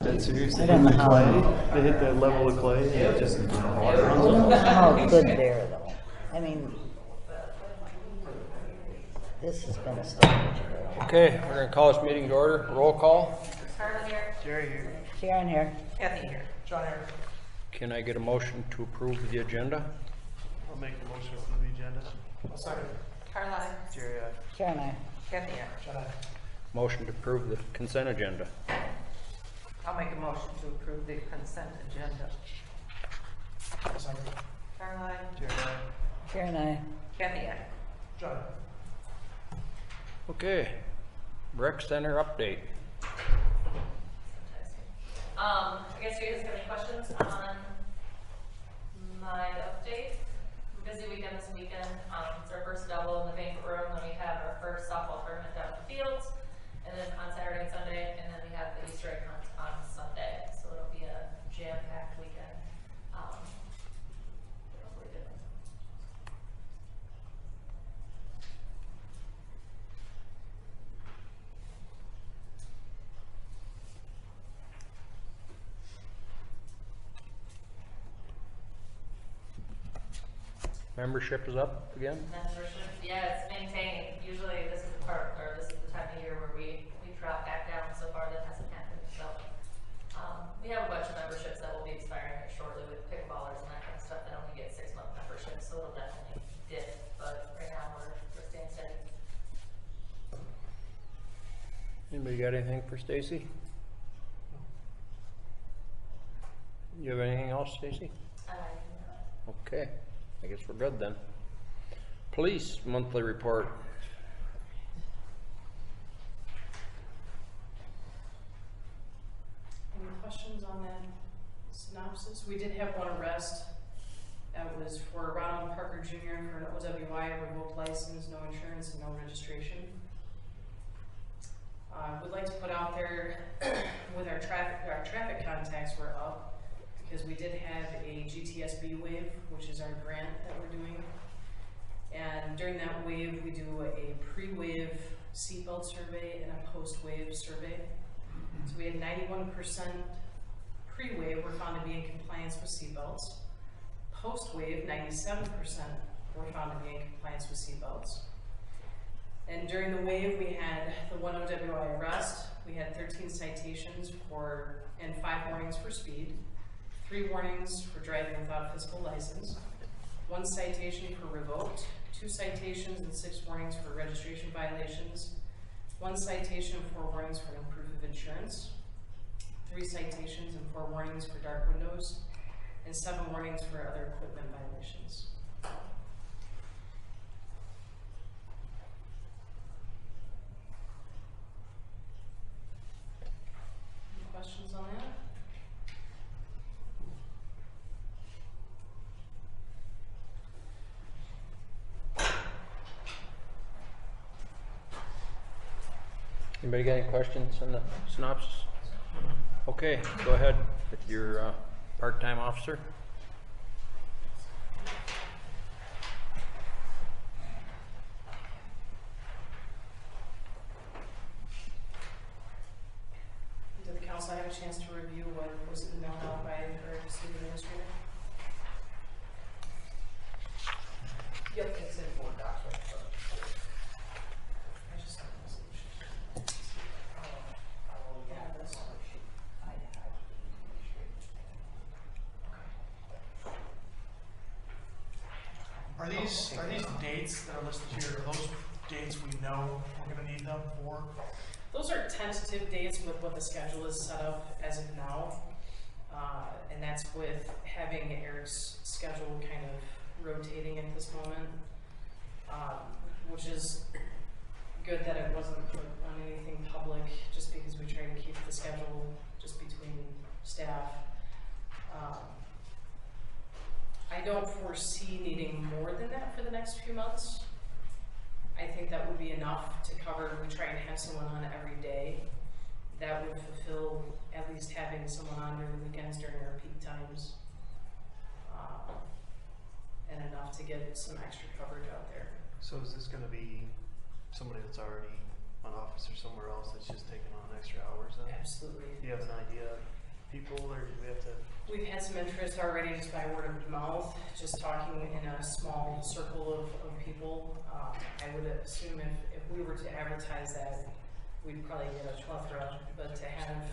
That seriously I don't know hit the how. clay? They hit that level of clay and it just water I runs don't know off? how good they're though. I mean, this has been a stage. Okay, we're gonna call this meeting to order. Roll call. Carla here. Jerry here. Sharon here. Kathy here. John here. Can I get a motion to approve the agenda? I'll make the motion for the agenda. I'll second. Carla. Jerry, Sharon and I. Kathy here. John Motion to approve the consent agenda. I'll make a motion to approve the consent agenda. Carla. Jerry, Sharon and I. Kathy here. John. Okay, rec center update. I guess you guys have any questions on my update? Busy weekend this weekend. It's our first double in the banquet room, then we have our first softball tournament down in the fields, and then on Saturday and Sunday, and then we have the Easter egg hunt on Sunday. So it'll be a jam-packed weekend. Hopefully good. Membership is up again? Membership, yeah, it's maintained. Usually this is the part, or this is the time of year where we drop back down. So far that hasn't happened. So we have a bunch of memberships that will be expiring here shortly with pickleballers and that kind of stuff that only get 6-month memberships. So it'll definitely dip, but right now we're staying steady. Anybody got anything for Stacy? You have anything else, Stacy? Okay, I guess we're good then. Police monthly report. Any questions on that synopsis? We did have one arrest. That was for Ronald Parker Jr. for an OWI, revoked license, no insurance, and no registration. We'd like to put out there with our traffic contacts were up because we did have a GTSB wave, which is our grant that we're doing. And during that wave, we do a pre-wave seatbelt survey and a post-wave survey. So we had 91% pre-wave were found to be in compliance with seatbelts. Post-wave, 97% were found to be in compliance with seatbelts. And during the wave, we had the 1 OWI arrest. We had 13 citations and 5 warnings for speed, 3 warnings for driving without a physical license, 1 citation for revoked, 2 citations and 6 warnings for registration violations, 1 citation and 4 warnings for no proof of insurance, 3 citations and 4 warnings for dark windows, and 7 warnings for other equipment violations. Any questions on that? Anybody got any questions on the synopsis? Okay, go ahead with your part-time officer. Did the council have a chance to review what was emailed out by our city administrator? Yep, it's in board document. I just have a resolution. Yeah, this one. Are these dates that are listed here, are those dates we know we're gonna need them for? Those are tentative dates with what the schedule is set up as of now. And that's with having Eric's schedule kind of rotating at this moment, which is good that it wasn't put on anything public, just because we try to keep the schedule just between staff. I don't foresee needing more than that for the next few months. I think that would be enough to cover. We try and have someone on every day. That would fulfill at least having someone on during the weekends during our peak times, and enough to get some extra coverage out there. So is this gonna be somebody that's already an officer somewhere else that's just taking on extra hours then? Absolutely. Do you have an idea people, or do we have to? We've had some interest already just by word of mouth, just talking in a small circle of people. I would assume if we were to advertise that, we'd probably get a plethora, but to have,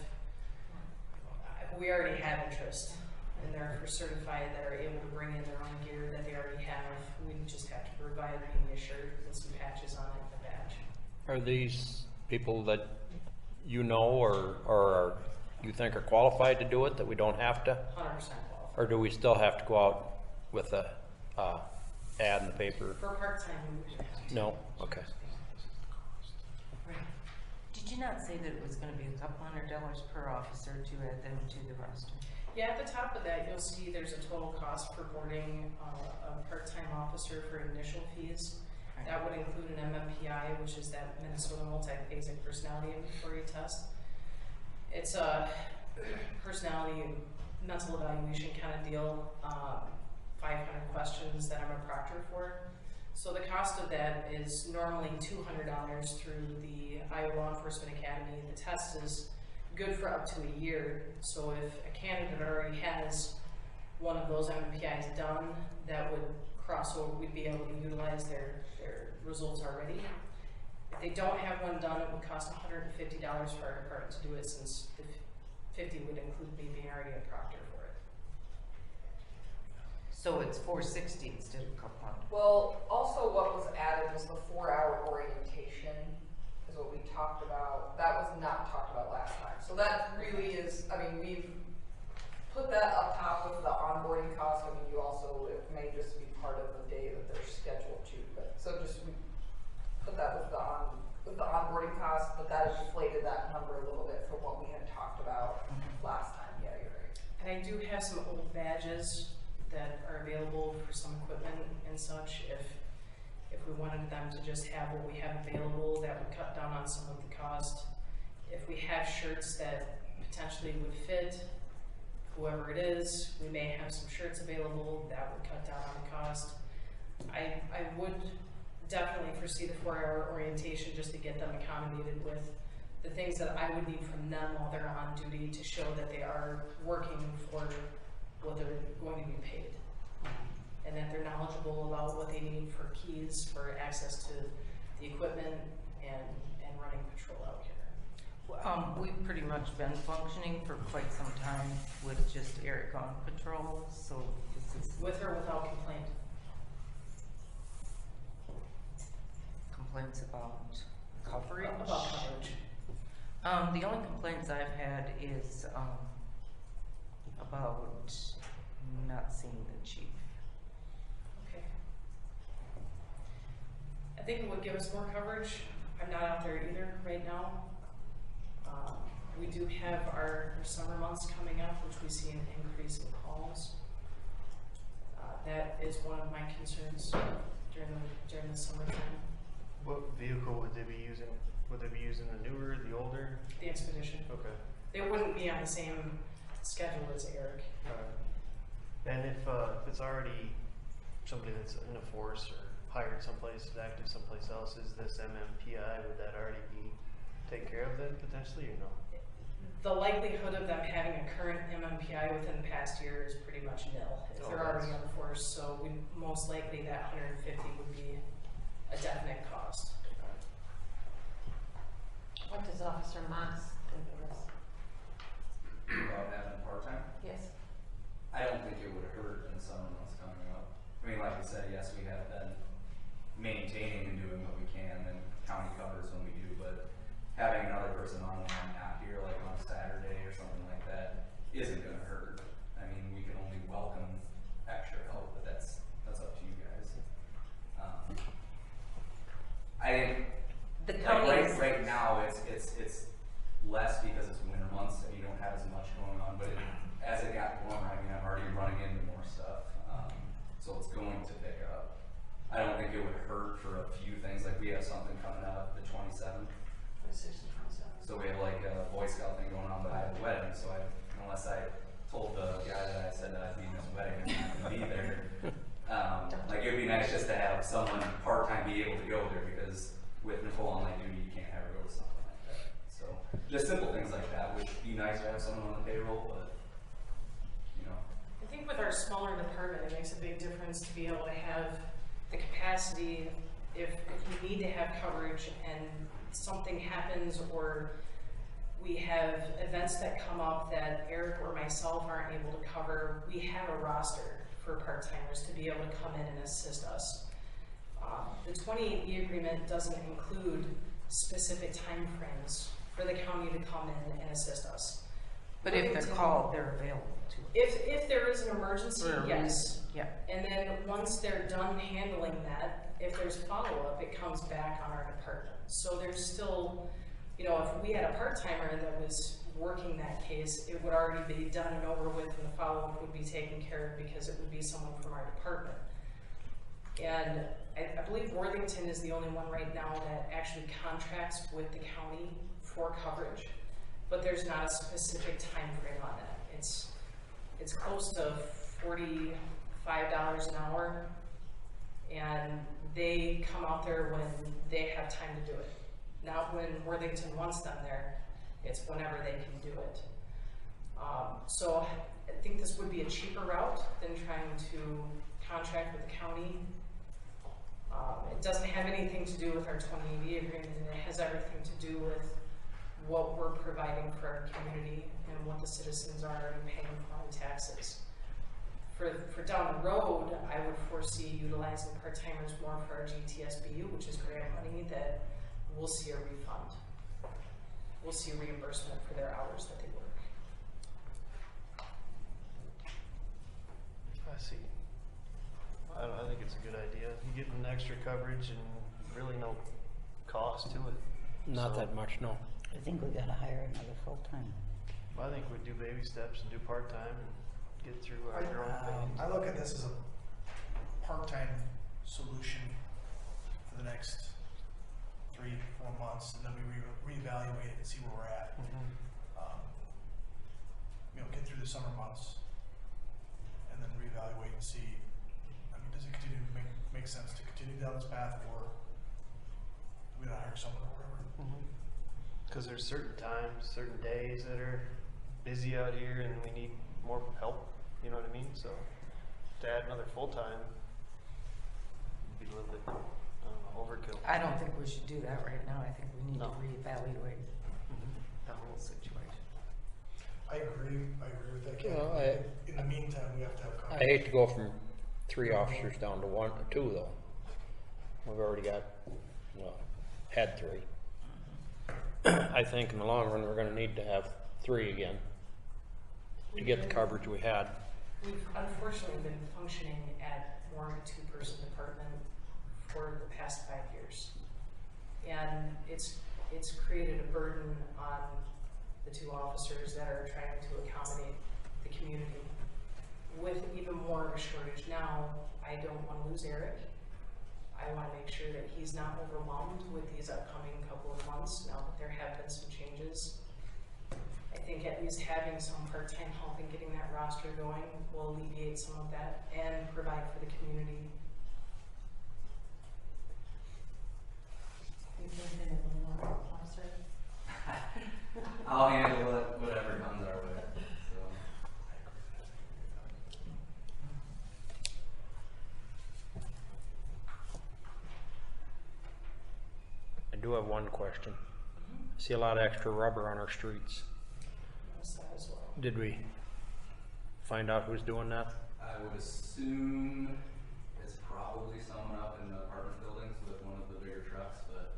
we already have interest, and they're certified that are able to bring in their own gear that they already have. We just have to provide maybe a shirt with some patches on it and a badge. Are these people that you know or you think are qualified to do it, that we don't have to? 100% qualified. Or do we still have to go out with a ad in the paper? For part-time, we would have to. No? Okay. Did you not say that it was gonna be $200 per officer to add them to the roster? Yeah, at the top of that, you'll see there's a total cost for boarding a part-time officer for initial fees. That would include an MMPI, which is that Minnesota Multi-Phasic Personality Inventory Test. It's a personality mental evaluation kind of deal, 500 questions that I'm a proctor for. So the cost of that is normally $200 through the Iowa Law Enforcement Academy. The test is good for up to a year. So if a candidate already has one of those MMPIs done, that would cross over, we'd be able to utilize their results already. If they don't have one done, it would cost $150 for our department to do it, since the 50 would include me being already a proctor for it. So it's $460 instead of $200. Well, also what was added was the 4-hour orientation, is what we talked about. That was not talked about last time. So that really is, I mean, we've put that up top with the onboarding cost. I mean, you also, it may just be part of the day that they're scheduled to, but so just we put that with the onboarding cost, but that inflated that number a little bit from what we had talked about last time. Yeah, you're right. And I do have some old badges that are available for some equipment and such. If we wanted them to just have what we have available, that would cut down on some of the cost. If we have shirts that potentially would fit whoever it is, we may have some shirts available that would cut down on the cost. I would definitely foresee the 4-hour orientation just to get them accommodated with the things that I would need from them while they're on duty to show that they are working for what they're going to be paid, and that they're knowledgeable about what they need for keys, for access to the equipment, and running patrol out here. We've pretty much been functioning for quite some time with just Eric on patrol, so this is With or without complaint. complaints about coverage. About coverage. The only complaints I've had is about not seeing the chief. Okay. I think it would give us more coverage. I'm not out there either right now. We do have our summer months coming up, which we see an increase in calls. That is one of my concerns during the summertime. What vehicle would they be using? Would they be using the newer, the older? The Expedition. Okay. They wouldn't be on the same schedule as Eric. And if it's already somebody that's in a force or hired someplace, active someplace else, is this MMPI, would that already be taken care of then potentially, or no? The likelihood of them having a current MMPI within the past year is pretty much nil if they're already on the force. So we most likely that 150 would be a definite cost. What does Officer Moss think of this? About having part-time? Yes. I don't think it would hurt in the summer months coming up. I mean, like you said, yes, we have been maintaining and doing what we can, and county covers when we do, but having another person on when I'm not here, like on a Saturday or something like that, isn't gonna hurt. I mean, we can only welcome extra help, but that's up to you guys. I think The like county right now it's less because it's winter months and you don't have as much going on, but as it got warmer, I mean, I'm already running into more stuff, so it's going to pick up. I don't think it would hurt for a few things, like we have something coming up the 27th. So we have like a Boy Scout thing going on, but I have a wedding, so unless I told the guy that I said that I'd be in this wedding, I'm not gonna be there. Like it would be nice just to have someone part-time be able to go there, because with Nicole on light duty, you can't ever go to something like that. So just simple things like that would be nice to have someone on the payroll, but, you know. I think with our smaller department, it makes a big difference to be able to have the capacity if we need to have coverage and something happens or we have events that come up that Eric or myself aren't able to cover, we have a roster for part-timers to be able to come in and assist us. The 28E agreement doesn't include specific timeframes for the county to come in and assist us. But if they're called, they're available to. If there is an emergency, yes. Yeah. And then once they're done handling that, if there's follow-up, it comes back on our department. So there's still, you know, if we had a part-timer that was working that case, it would already be done and over with and the follow-up would be taken care of because it would be someone from our department. And I believe Worthington is the only one right now that actually contracts with the county for coverage, but there's not a specific time frame on that. It's close to $45 an hour, and they come out there when they have time to do it. Not when Worthington wants them there, it's whenever they can do it. So I think this would be a cheaper route than trying to contract with the county. It doesn't have anything to do with our 28E agreement, and it has everything to do with what we're providing for our community and what the citizens are already paying for in taxes. For down the road, I would foresee utilizing part-timers more for our GTSBU, which is grant money that we'll see a refund. We'll see reimbursement for their hours that they work. I see. I think it's a good idea. You get an extra coverage and really no cost to it. Not So, that much, no. I think we gotta hire another full-time. I think we'd do baby steps and do part-time and get through our growing pains. I look at this as a part-time solution for the next 3-4 months, and then we reevaluate it and see where we're at. You know, get through the summer months, and then reevaluate and see. I mean, does it continue to make sense to continue down this path, or do we not hire someone or whatever? Because there's certain times, certain days that are busy out here, and we need more help. You know what I mean? So to add another full-time would be a little bit, I don't know, overkill. I don't think we should do that right now. I think we need No. to reevaluate the whole situation. I agree with that, Ken. Well, In the meantime, we have to have I coverage. hate to go from 3 officers down to 1 or 2 though. We've already got, well, had 3. I think in the long run, we're gonna need to have 3 again to get the coverage we had. We've unfortunately been functioning at more of a 2-person department for the past 5 years. And it's created a burden on the 2 officers that are trying to accommodate the community. With even more of a shortage now, I don't want to lose Eric. I want to make sure that he's not overwhelmed with these upcoming couple of months now that there have been some changes. I think at least having some part-time help in getting that roster going will alleviate some of that and provide for the community. You can handle one more officer. I'll handle it, whatever comes our way, so. I do have one question. I see a lot of extra rubber on our streets. Notice that as well. Did we find out who's doing that? I would assume it's probably someone up in the apartment buildings with one of the bigger trucks, but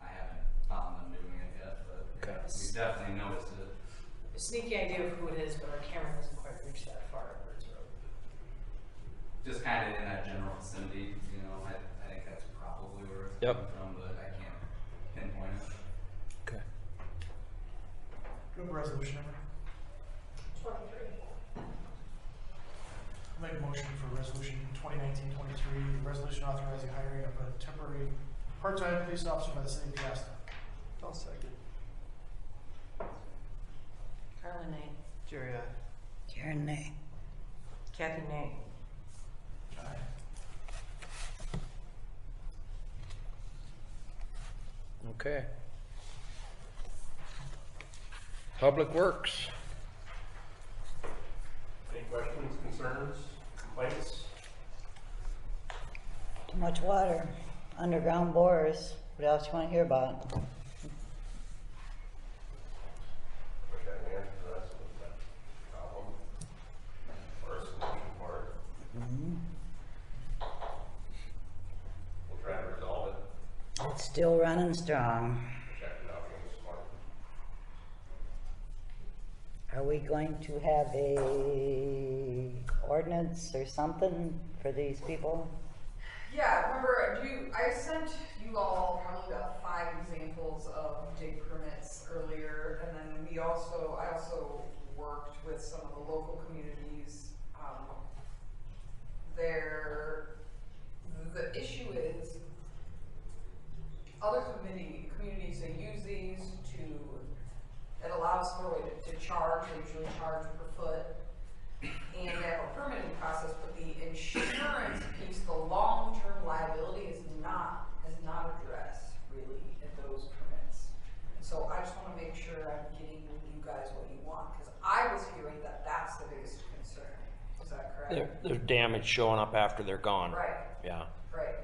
I haven't found them doing it yet, but Okay. we definitely noticed it. A sneaky idea of who it is, but our camera doesn't quite reach that far up Birds Road. Just kind of in that general vicinity, you know, I think that's probably where it's Yep. coming from, but I can't pinpoint it. Okay. Do you have a resolution number? 23. I'll make a motion for resolution 2019-23, resolution authorizing hiring of a temporary part-time police officer by the city of Peosta. I'll second. Carla, nay. Jerry, aye. Karen, nay. Kathy, nay. Aye. Okay. Public Works. Any questions, concerns, complaints? Too much water, underground bores. What else you want to hear about? Wish I had an answer to that, so that problem, or a solution for it. We'll try to resolve it, It's still running strong. check it out again this morning. Are we going to have a ordinance or something for these people? Yeah, remember, I sent you all probably about 5 examples of dig permits earlier, and then I also worked with some of the local communities. The issue is, other communities, they use these it allows for a way to charge, they usually charge per foot, and they have a permitting process, but the insurance piece, the long-term liability is not addressed really in those permits. And so I just wanna make sure I'm getting you guys what you want, cause I was hearing that that's the biggest concern. Is that correct? There's damage showing up after they're gone. Right. Yeah. Right.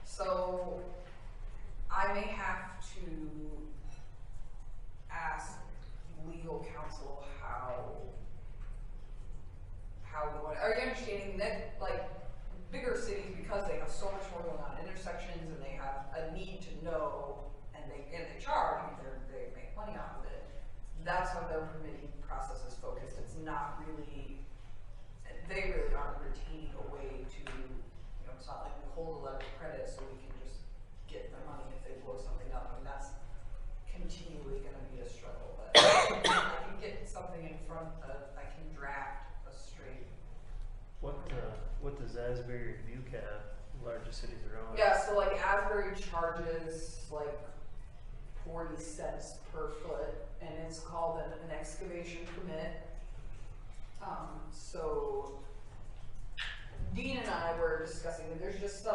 So I may have to ask legal counsel how we want. Are you understanding that, like, bigger cities, because they have so much more going on, intersections, and they have a need to know, and they charge, I mean, they make money off of it. That's how their permitting process is focused. It's not really, they really aren't retaining a way to, it's not like we hold a letter of credit so we can just get their money if they blow something up. I mean, that's continually gonna be a struggle, but I can get something in front of, I can draft a straight. What does Asbury or Butte have? Largest cities around? Yeah, so like Asbury charges like 40 cents per foot, and it's called an excavation permit. So Dean and I were discussing that there's just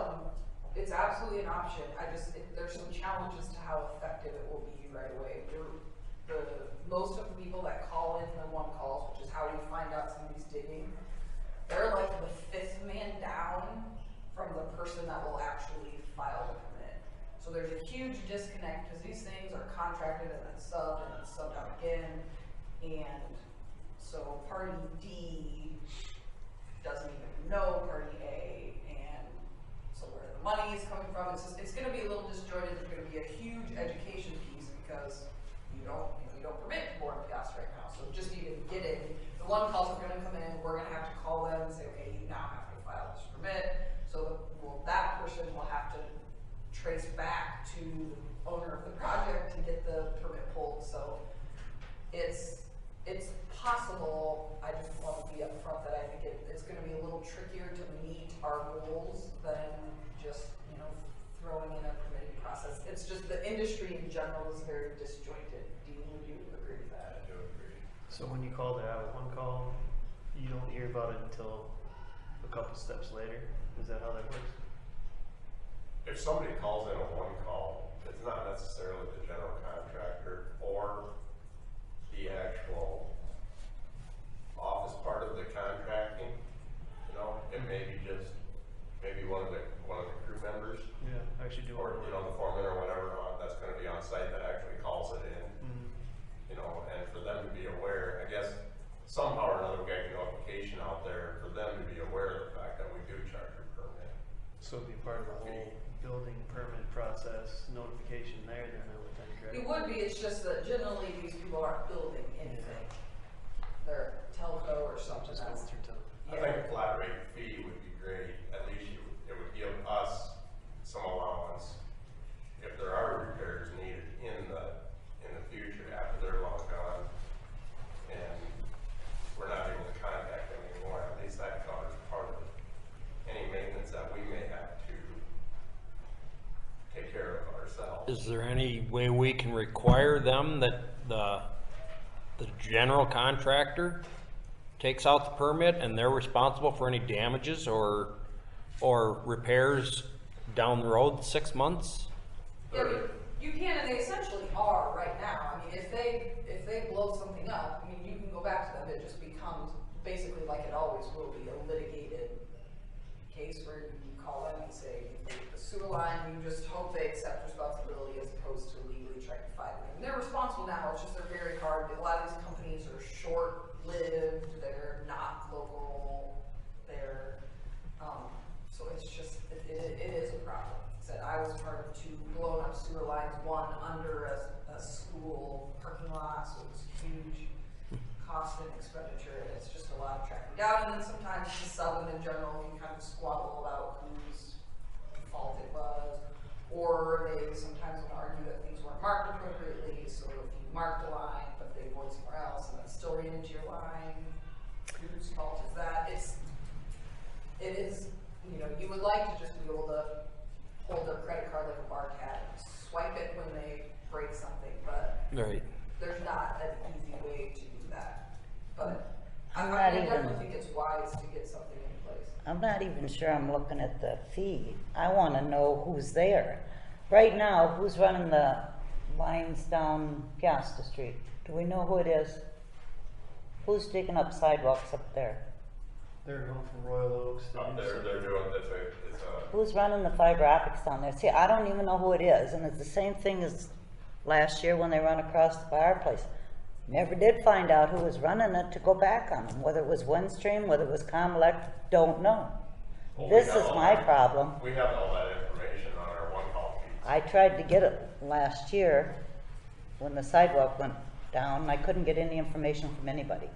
it's absolutely an option. There's some challenges to how effective it will be right away. Most of the people that call in the one calls, which is how we find out somebody's digging, they're like the 5th man down from the person that will actually file the permit. So there's a huge disconnect because these things are contracted and then subbed out again. And so party D doesn't even know party A, and so where the money is coming from, it's going to be a little disjointed. There's going to be a huge education piece because you don't permit to bore in Peosta right now. So just even get it, the one calls are going to come in, we're going to have to call them and say, okay, you now have to file this permit. So that person will have to trace back to the owner of the project to get the permit pulled. So it's possible. I just want to be upfront that I think it's going to be a little trickier to meet our goals than just throwing in a permitting process. It's just the industry in general is very disjointed. Dean, would you agree with that? I do agree. So when you call that out one call, you don't hear about it until a couple steps later? Is that how that works? If somebody calls in a one call, it's not necessarily the general contractor or the actual office part of the contracting. It may be just maybe one of the crew members, Yeah, actually do or it. the foreman or whatever that's going to be on site that actually calls it in. And for them to be aware, I guess somehow or another we got a notification out there for them to be aware of the fact that we do charge a permit. So it'd be part of the whole building permit process, notification there, then I would think, right? It would be. It's just that generally these people aren't building anything. They're telco or something Just else. going through time. I think a flat rate fee would be great. At least it would give us some allowance if there are repairs needed in the future after they're long gone and we're not able to contact them anymore. At least that covers part of any maintenance that we may have to take care of ourselves. Is there any way we can require them that the general contractor takes out the permit and they're responsible for any damages or repairs down the road 6 months? Yeah, but you can, and they essentially are right now. I mean, if they basically, like it always will be, a litigated case where you call them and say, the sewer line, you just hope they accept responsibility as opposed to legally trying to fight them. And they're responsible now, it's just they're very hard. A lot of these companies are short-lived, they're not local, they're, so it's just, it is a problem. Said I was part of 2 blown up sewer lines, one under a school parking lot, so it was huge cost and expenditure, and it's just a lot of tracking down. And then sometimes the sub in general can kind of squabble about whose fault it was, or they sometimes will argue that things weren't marked appropriately. So if you marked a line but they void somewhere else and then still ran into your line, whose fault is that? It is, you know, you would like to just be able to hold their credit card like a bar tab and swipe it when they break something, but Right. there's not an easy way to do that. But I'm I not definitely even- think it's wise to get something in place. I'm not even sure I'm looking at the fee. I wanna know who's there. Right now, who's running the lines down Peosta Street? Do we know who it is? Who's digging up sidewalks up there? They're going from Royal Oaks to. They're doing, it's a, Who's running the fiber optics down there? See, I don't even know who it is, and it's the same thing as last year when they run across the fireplace. Never did find out who was running it to go back on them, whether it was Windstream, whether it was Comlec, don't know. well, This we have is all my that- problem. We have all that information on our one call feeds. I tried to get it last year when the sidewalk went down, and I couldn't get any information from anybody.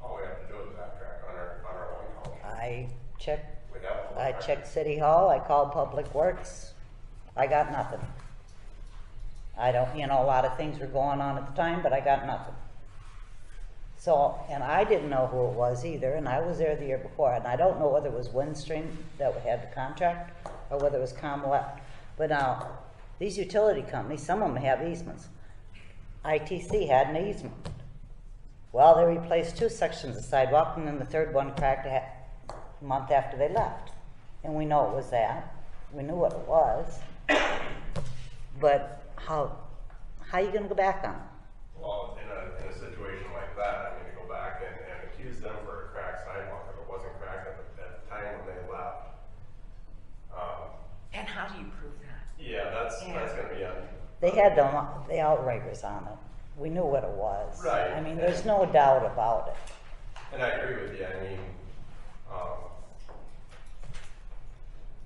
All we have to do is backtrack on our one call sheet. I checked, We have all the I records. checked City Hall, I called Public Works, I got nothing. I don't, you know, a lot of things were going on at the time, but I got nothing. So, and I didn't know who it was either, and I was there the year before, and I don't know whether it was Windstream that had the contract, or whether it was Comlec. But now, these utility companies, some of them have easements. ITC had an easement. Well, they replaced 2 sections of sidewalk, and then the third one cracked a month after they left. And we know it was that. We knew what it was. But how you gonna go back on it? Well, in a situation like that, I mean, to go back and accuse them for a cracked sidewalk if it wasn't cracked at the time when they left. And how do you prove that? Yeah, that's gonna be on. They had the outriggers on it. We knew what it was. Right. I mean, there's no doubt about it. And I agree with you, I mean,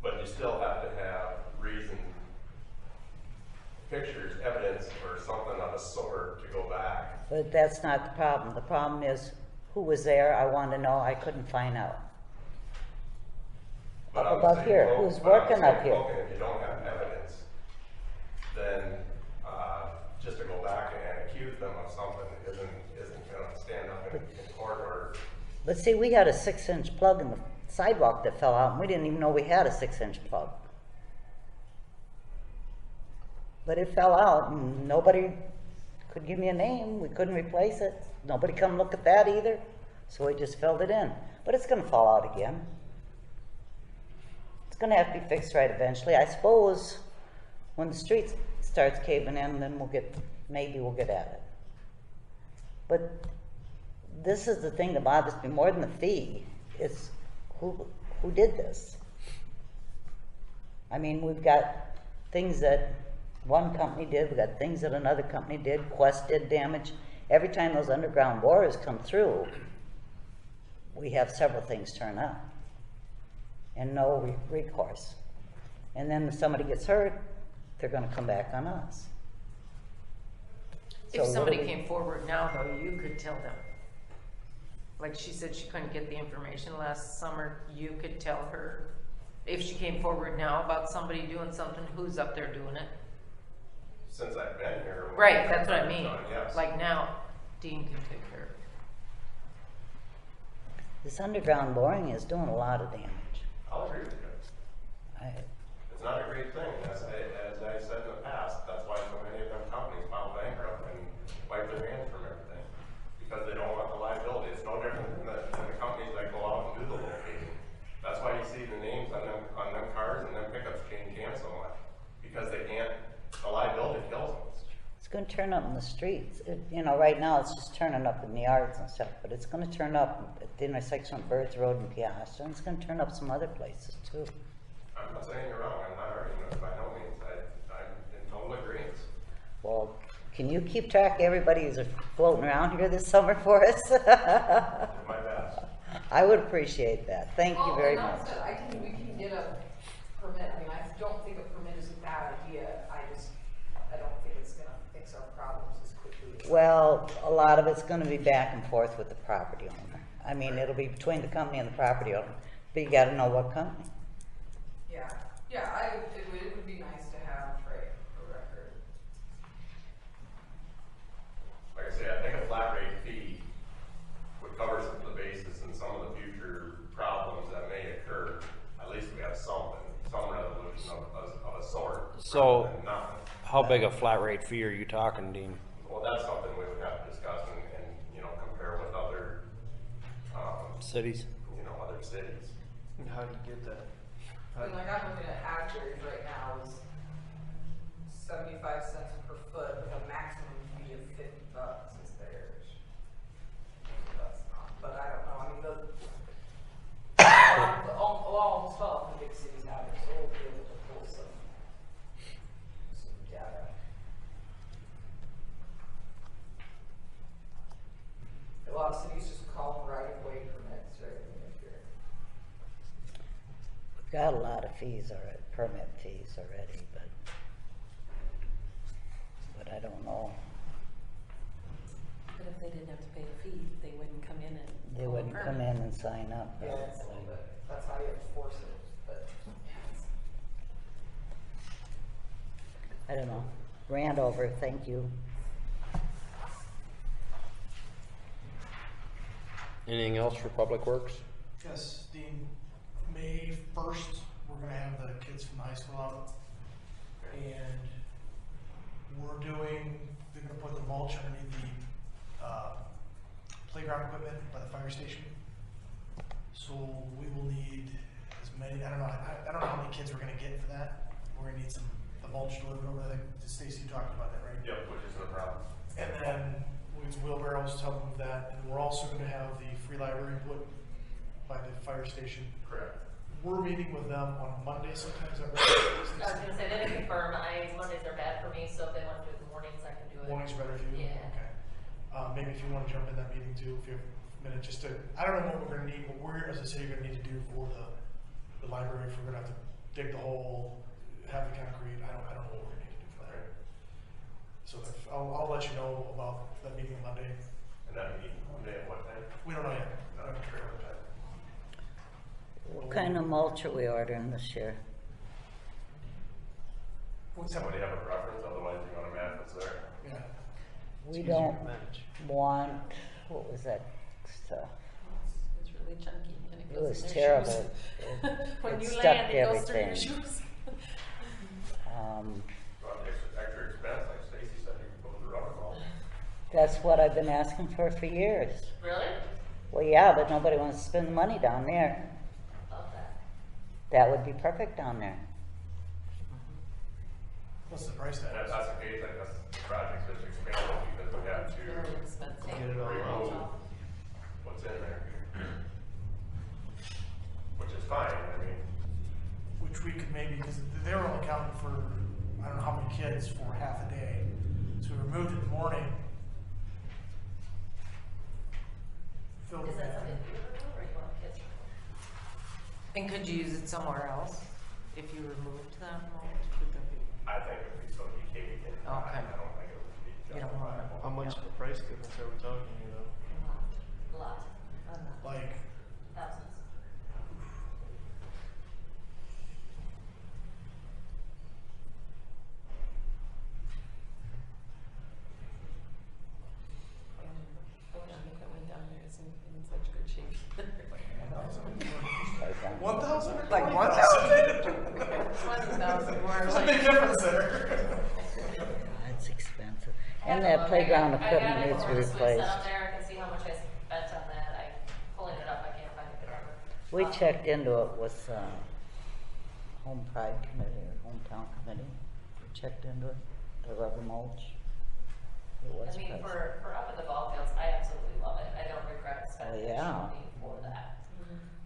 but you still have to have reason, pictures, evidence, or something of a sort to go back. But that's not the problem. The problem is who was there. I want to know. I couldn't find out. But Up I'm above saying, here. well, Who's but I'm working saying, up here? okay, if you don't have evidence, then, just to go back and accuse them of something isn't gonna stand up in court or. But see, we had a 6-inch plug in the sidewalk that fell out, and we didn't even know we had a 6-inch plug. But it fell out, and nobody could give me a name. We couldn't replace it. Nobody come look at that either. So we just filled it in. But it's gonna fall out again. It's gonna have to be fixed right eventually. I suppose when the street starts caving in, then maybe we'll get at it. But this is the thing that bothers me more than the fee. It's who did this? I mean, we've got things that one company did, we've got things that another company did, Quest did damage. Every time those underground borers come through, we have several things turn up and no recourse. And then if somebody gets hurt, they're gonna come back on us. If So what somebody do we- came forward now, though, you could tell them. Like she said, she couldn't get the information last summer, you could tell her. If she came forward now about somebody doing something, who's up there doing it? Since I've been here. Right, that's what I mean. Yes. Like now, Dean can take care of it. This underground boring is doing a lot of damage. I'll agree with you. It's not a great thing, as I said in the past, that's why so many of them companies file bankrupt and wipe their hands from everything. Because they don't want the liability. It's no different than the companies that go out and do the locating. That's why you see the names on them cars and them pickups change hands so much. Because they can't, the liability kills them. It's going turn up in the streets. You know, right now it's just turning up in the yards and stuff, but it's gonna turn up at the intersection of Birds Road and Peosta, and it's gonna turn up some other places too. I'm not saying you're wrong, I'm not arguing with it by no means, I'm in total agreement. Well, can you keep track of everybody who's floating around here this summer for us? Do my best. I would appreciate that. Thank you very much. Well, and like I said, we can get a permit, I mean, I don't think a permit is a bad idea, I don't think it's gonna fix our problems as quickly as. Well, a lot of it's gonna be back and forth with the property owner. I mean, it'll be between the company and the property owner, but you gotta know what company. Yeah, it would be nice to have, right, a record. Like I say, I think a flat rate fee would cover some of the bases and some of the future problems that may occur. At least we have something, some resolution of a sort. So- rather than nothing. How big a flat rate fee are you talking, Dean? Well, that's something we would have to discuss and compare with other, Cities? other cities. And how do you get that? I mean, like I'm looking at Asbury's right now is 75 cents per foot with a maximum fee of $50 is theirs. That's not, but I don't know, I mean, almost all of the big cities have it, so we'll be able to pull some data. A lot of cities just call them right-of-way permits, right? I mean, if you're We've got a lot of fees already, permit fees already, but I don't know. But if they didn't have to pay a fee, they wouldn't come in and. They pull a wouldn't come permit. in and sign up. Yeah, that's a little bit, that's how you enforce it, but. I don't know. Randover, thank you. Anything else for Public Works? Yes, Dean, May 1st, we're gonna have the kids from the high school out. And they're gonna put the mulch underneath the, playground equipment by the fire station. So we will need as many, I don't know how many kids we're gonna get for that. We're gonna need the mulch delivered over there. Stacy, you talked about that, right? Yep, which is no problem. And then we use wheelbarrows to help move that, and we're also gonna have the free library put by the fire station. Correct. We're meeting with them on Monday sometimes, is that right? I was gonna say, they didn't confirm, Mondays are bad for me, so if they wanna do it in the mornings, I can do it. Morning's better for you? Yeah. Okay. Maybe if you wanna jump in that meeting too, if you have a minute, just to, I don't know what we're gonna need, but we're, as a city, gonna need to do for the library, if we're gonna have to dig the hole, have the concrete, I don't know what we're gonna need to do for that. So I'll let you know about that meeting on Monday. And that meeting Monday at what time? We don't know yet. I don't care what time. What kind of mulch are we ordering this year? Would somebody have a preference, otherwise you're gonna match what's there? Yeah. We easier don't to manage. want, what was that stuff? It's really chunky and it It goes was in their terrible. shoes. When It you stuck land, to it goes through your everything. shoes. Well, extra expense, like Stacy said, you can put the rubber ball. That's what I've been asking for years. Really? Well, yeah, but nobody wants to spend the money down there. Love that. That would be perfect down there. What's the price tag? And if that's the case, I guess the project's just expanded because we have to Very expensive. Get it all remove out. what's in there. Which is fine, I mean, Which we could maybe, because they were only counting for, I don't know how many kids for half a day. So we removed it in the morning. Filled Is it that in. something you remove or you want kids? And could you use it somewhere else if you removed that mulch? Would there be? I think it would be so decayed and Okay. I don't think it would be You don't want it. justifiable. How much of a price difference are we talking here though? A lot. Like, Thousands. I wish the equipment down there is in such good shape. 1,000 or Like 20,000? 20,000 more. There's a big difference there. It's expensive. I And have to that look. playground I got equipment it needs to be before this was replaced. set up there, I can see how much I spent on that, pulling it up, I can't find it. We checked into it with, Home Pride Committee or Hometown Committee. We checked into it, the rubber mulch. It was I mean, pricey. for up at the ball fields, I absolutely love it. I don't regret spending yeah. extra money for that.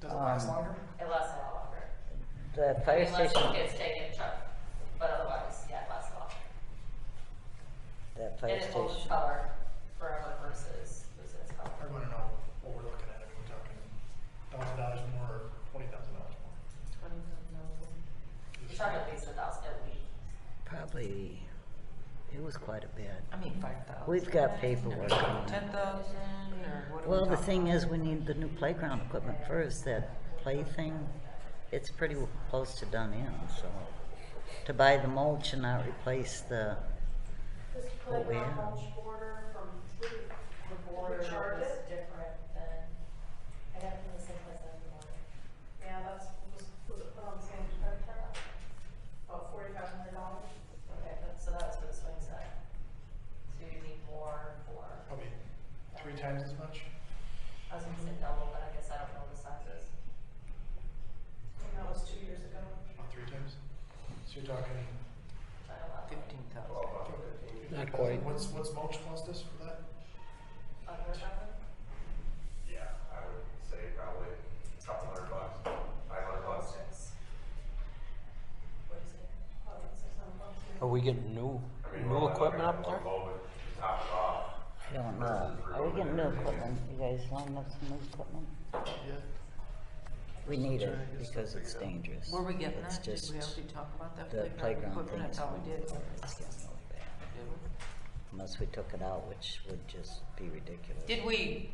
Does it last Um, longer? It lasts a lot longer. The I fire mean, unless station, it gets taken, Chuck, but otherwise, yeah, it lasts a lot. that And fire it holds station, color forever versus losing its color. I wanna know what we're looking at, if we're talking $1,000 more or $20,000 more. We're talking at least 1,000 at least. probably, it was quite a bit. I mean, 5,000. We've got paperwork on that. 10,000 or what are we Well, the talking thing about? is, we need the new playground equipment first, that play thing, it's pretty close to done in, so. To buy the mulch and not replace the, This What we playground have. mulch border from the border charge is it? different than, I got it from the same place every morning. Yeah, was it put on the same credit card? About $4,500. Okay, so that was for the swing set. So you need more for, Probably 3 times as much. I was gonna say double, but I guess I don't know the sizes. And that was 2 years ago. About 3 times. So you're talking, I don't know. 15,000. Not quite. what's mulch cost us for that? Under something? Yeah, I would say probably a couple $100, $500. What is it? Probably $600. Are we getting new, I mean, new we're only equipment looking up at there? one mow, but to top it off. I don't know, are we getting new equipment? You guys lining up some new equipment? Yeah. We need it Trying to get because stuff it's figured out. dangerous. Were we getting It's that? Did just we already talk about that the playground thing equipment? I is thought we did. it's getting really bad. Did we? Unless we took it out, which would just be ridiculous. Did we,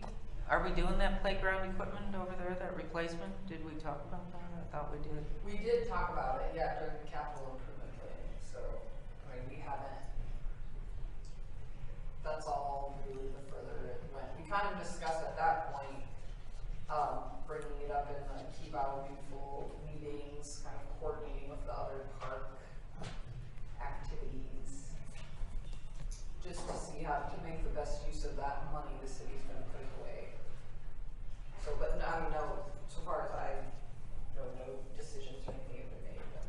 are we doing that playground equipment over there, that replacement? Did we talk about that? I thought we did. We did talk about it, yeah, during the capital improvement planning, so, I mean, we haven't, that's all really the further it went. We kind of discussed at that point, bringing it up in the Keep Out Beautiful meetings, kind of coordinating with the other park activities. Just to see how to make the best use of that money the city's gonna put it away. So, but no, I mean, no, so far as I know, no decisions or anything have been made, but.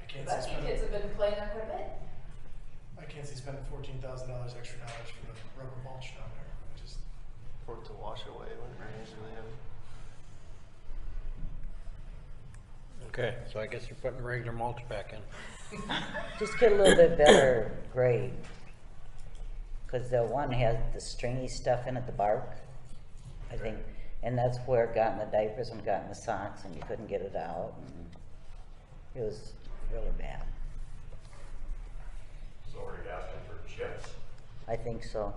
I can't But see you kids spending, have been playing equipment? I can't see spending $14,000 extra dollars for the rubber mulch down there. I just, For it to wash away when it rains really heavy. Okay, so I guess you're putting regular mulch back in. Just get a little bit better grade. Cause the one has the stringy stuff in it, the bark, I think, and that's where it got in the diapers and got in the socks and you couldn't get it out and it was really bad. So are you asking for chips? I think so,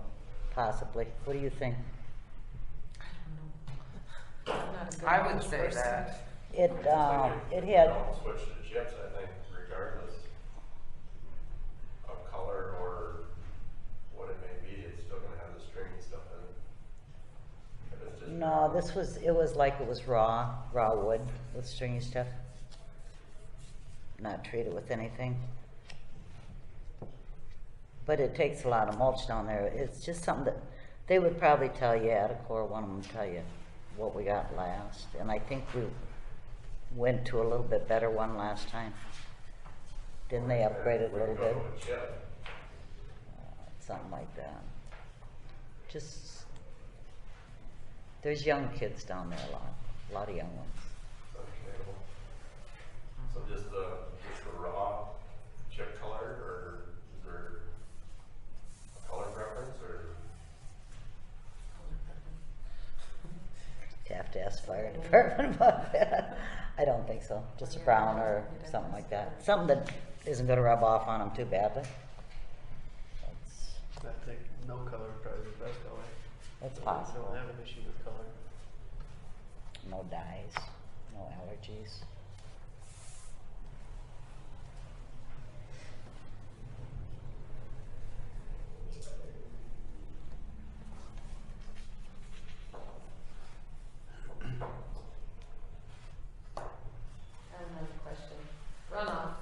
possibly. What do you think? I would say that. It If had, don't switch to chips, I think regardless of color or what it may be, it's still gonna have the stringy stuff in it. If it's just. no, it was like it was raw wood with stringy stuff. Not treated with anything. But it takes a lot of mulch down there. It's just something that, they would probably tell you, Adacor, one of them would tell you what we got last. And I think we went to a little bit better one last time. Didn't they upgrade it a little bit? Go with chip. Something like that. Just, there's young kids down there a lot of young ones. It's understandable. So just the raw chip color, or is there a color preference, or? You have to ask fire department about that. I don't think so. Just a brown or something like that. Something that isn't gonna rub off on them too badly. That's, I think no color would probably be the best color. that's I possible. don't have an issue with color. No dyes, no allergies. I have another question. Runoff,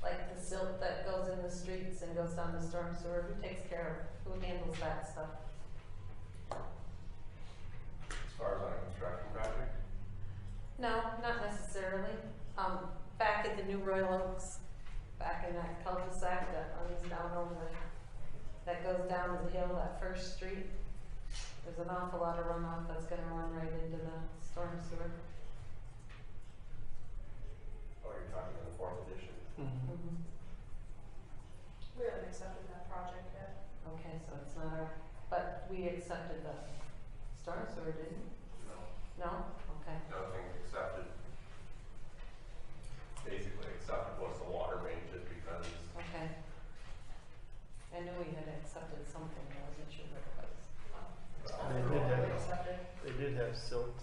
like the silt that goes in the streets and goes down the storm sewer, who takes care of, who handles that stuff? As far as on a construction project? No, not necessarily. Back at the new Royal Oaks, back in that cul-de-sac that runs down over the awful lot of runoff that's gonna run right into the storm sewer. Oh, you're talking in the fourth edition? Mhm. We haven't accepted that project yet. Okay, so it's not our, but we accepted the storm sewer, didn't we? No. No? Okay. Nothing accepted. Basically accepted was the water main just because Okay. I knew we had accepted something, I wasn't sure what it was. They did have silt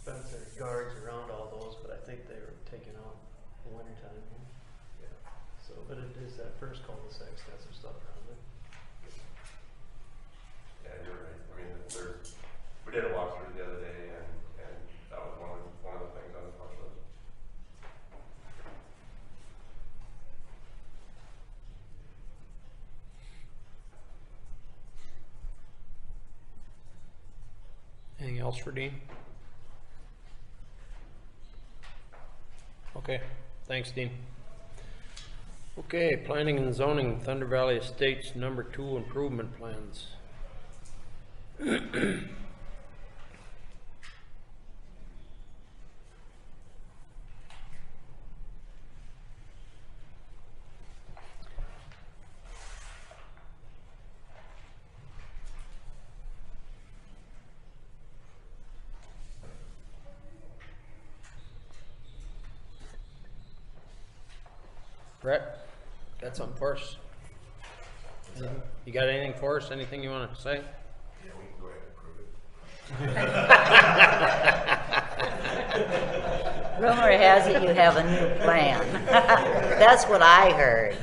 fence or guards around all those, but I think they were taken out in winter time. yeah. So, but it is that first cul-de-sac's got some stuff around it. Yeah, you're right. I mean, there's, we did a walkthrough the other day and that was one of the things on the punch list. Anything else for Dean? Okay, thanks, Dean. Okay, planning and zoning, Thunder Valley Estates number 2 improvement plans. Brett, got something for us? You got anything for us? Anything you want to say? Yeah, we can go ahead and approve it. Rumor has it you have a new plan. That's what I heard.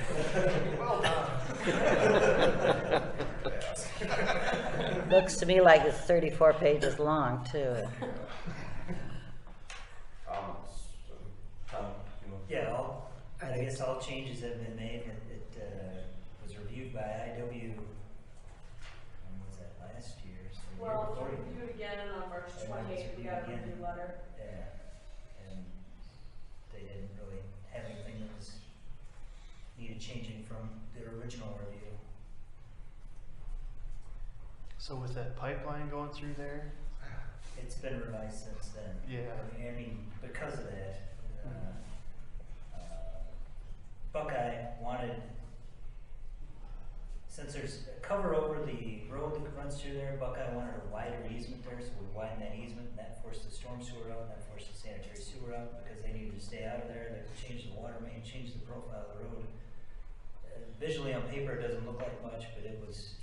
Looks to me like it's 34 pages long, too. Yeah, I guess all changes have been made. It was reviewed by IW, when was that, last year? So the year Well, before. it's reviewed again on March And then it's 28th, we got a reviewed again. review letter. Yeah, and they didn't really have anything that was needed changing from the original review. So with that pipeline going through there, It's been revised since then. Yeah. I mean, because of that, Buckeye wanted, since there's a cover over the road that runs through there, Buckeye wanted a wider easement there, so we widened that easement, and that forced the storm sewer out, and that forced the sanitary sewer out, because they needed to stay out of there. They changed the water main, changed the profile of the road. Visually on paper, it doesn't look like much, but it was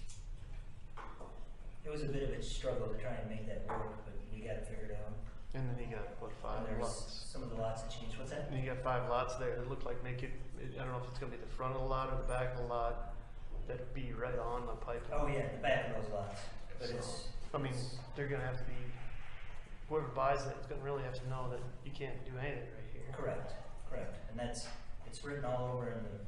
a bit of a struggle to try and make that work, but we got it figured out. and then you got, what, 5 And there's lots? some of the lots that changed. What's that? And you got 5 lots there that look like make it, I don't know if it's gonna be the front of the lot or the back of the lot, that'd be right on the pipeline. Oh yeah, the back of those lots, but it's. I mean, they're gonna have to be, whoever buys it is gonna really have to know that you can't do anything right here. Correct, and it's written all over in the